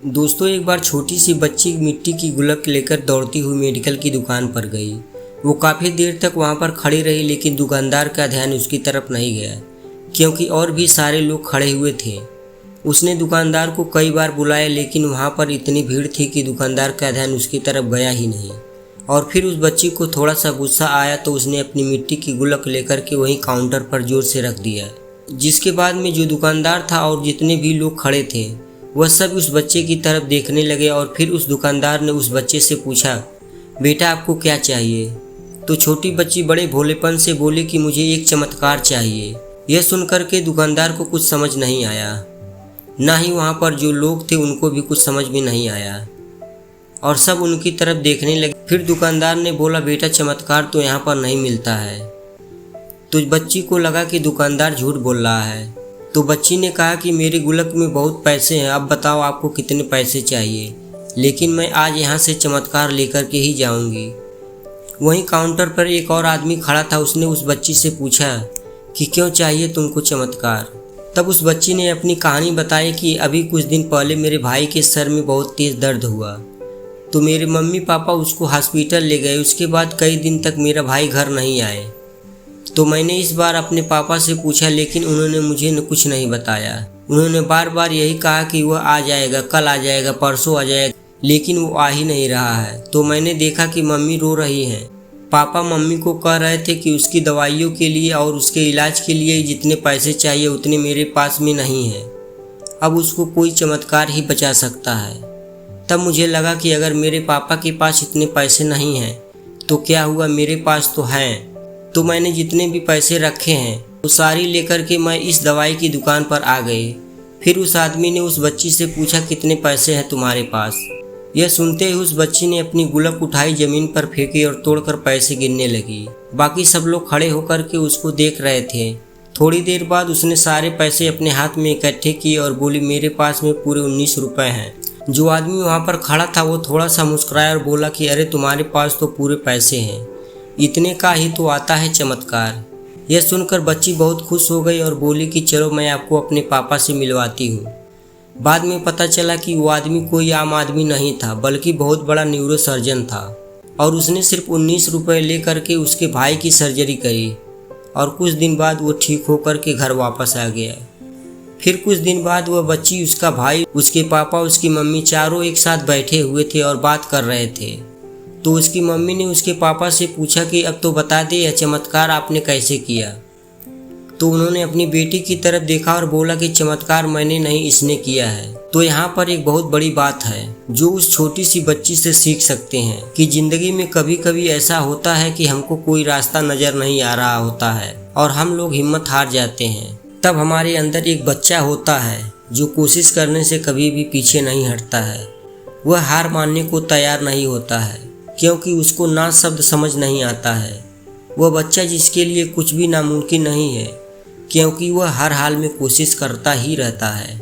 दोस्तों, एक बार छोटी सी बच्ची मिट्टी की गुल्लक लेकर दौड़ती हुई मेडिकल की दुकान पर गई। वो काफ़ी देर तक वहाँ पर खड़ी रही, लेकिन दुकानदार का ध्यान उसकी तरफ नहीं गया, क्योंकि और भी सारे लोग खड़े हुए थे। उसने दुकानदार को कई बार बुलाया, लेकिन वहाँ पर इतनी भीड़ थी कि दुकानदार का ध्यान उसकी तरफ गया ही नहीं। और फिर उस बच्ची को थोड़ा सा गुस्सा आया, तो उसने अपनी मिट्टी की गुल्लक लेकर के वहीं काउंटर पर जोर से रख दिया। जिसके बाद में जो दुकानदार था और जितने भी लोग खड़े थे, वह सब उस बच्चे की तरफ देखने लगे। और फिर उस दुकानदार ने उस बच्चे से पूछा, बेटा आपको क्या चाहिए? तो छोटी बच्ची बड़े भोलेपन से बोली कि मुझे एक चमत्कार चाहिए। यह सुनकर के दुकानदार को कुछ समझ नहीं आया, ना ही वहाँ पर जो लोग थे उनको भी कुछ समझ में नहीं आया, और सब उनकी तरफ देखने लगे। फिर दुकानदार ने बोला, बेटा चमत्कार तो यहाँ पर नहीं मिलता है। तो बच्ची को लगा कि दुकानदार झूठ बोल रहा है। तो बच्ची ने कहा कि मेरी गुल्लक में बहुत पैसे हैं, अब बताओ आपको कितने पैसे चाहिए, लेकिन मैं आज यहाँ से चमत्कार लेकर के ही जाऊँगी। वहीं काउंटर पर एक और आदमी खड़ा था। उसने उस बच्ची से पूछा कि क्यों चाहिए तुमको चमत्कार? तब उस बच्ची ने अपनी कहानी बताई कि अभी कुछ दिन पहले मेरे भाई के सर में बहुत तेज़ दर्द हुआ, तो मेरे मम्मी पापा उसको हॉस्पिटल ले गए। उसके बाद कई दिन तक मेरा भाई घर नहीं आए। तो मैंने इस बार अपने पापा से पूछा, लेकिन उन्होंने मुझे कुछ नहीं बताया। उन्होंने बार बार यही कहा कि वह आ जाएगा, कल आ जाएगा, परसों आ जाएगा, लेकिन वो आ ही नहीं रहा है। तो मैंने देखा कि मम्मी रो रही हैं। पापा मम्मी को कह रहे थे कि उसकी दवाइयों के लिए और उसके इलाज के लिए जितने पैसे चाहिए उतने मेरे पास में नहीं है। अब उसको कोई चमत्कार ही बचा सकता है। तब मुझे लगा कि अगर मेरे पापा के पास इतने पैसे नहीं हैं तो क्या हुआ, मेरे पास तो हैं। तो मैंने जितने भी पैसे रखे हैं वो सारी लेकर के मैं इस दवाई की दुकान पर आ गई। फिर उस आदमी ने उस बच्ची से पूछा, कितने पैसे हैं तुम्हारे पास? यह सुनते ही उस बच्ची ने अपनी गुल्लक उठाई, ज़मीन पर फेंकी और तोड़कर पैसे गिनने लगी। बाकी सब लोग खड़े होकर के उसको देख रहे थे। थोड़ी देर बाद उसने सारे पैसे अपने हाथ में इकट्ठे किए और बोली, मेरे पास में पूरे 19 रुपये हैं। जो आदमी वहाँ पर खड़ा था वो थोड़ा सा मुस्कुराया और बोला कि अरे तुम्हारे पास तो पूरे पैसे हैं, इतने का ही तो आता है चमत्कार। यह सुनकर बच्ची बहुत खुश हो गई और बोली कि चलो मैं आपको अपने पापा से मिलवाती हूँ। बाद में पता चला कि वो आदमी कोई आम आदमी नहीं था, बल्कि बहुत बड़ा न्यूरो सर्जन था, और उसने सिर्फ 19 रुपये ले करके उसके भाई की सर्जरी करी। और कुछ दिन बाद वो ठीक होकर के घर वापस आ गया। फिर कुछ दिन बाद वह बच्ची, उसका भाई, उसके पापा, उसकी मम्मी चारों एक साथ बैठे हुए थे और बात कर रहे थे। तो उसकी मम्मी ने उसके पापा से पूछा कि अब तो बता दे यह चमत्कार आपने कैसे किया? तो उन्होंने अपनी बेटी की तरफ देखा और बोला कि चमत्कार मैंने नहीं, इसने किया है। तो यहाँ पर एक बहुत बड़ी बात है जो उस छोटी सी बच्ची से सीख सकते हैं कि ज़िंदगी में कभी कभी ऐसा होता है कि हमको कोई रास्ता नज़र नहीं आ रहा होता है और हम लोग हिम्मत हार जाते हैं। तब हमारे अंदर एक बच्चा होता है जो कोशिश करने से कभी भी पीछे नहीं हटता है। वह हार मानने को तैयार नहीं होता है, क्योंकि उसको ना शब्द समझ नहीं आता है। वह बच्चा जिसके लिए कुछ भी नामुमकिन नहीं है, क्योंकि वह हर हाल में कोशिश करता ही रहता है।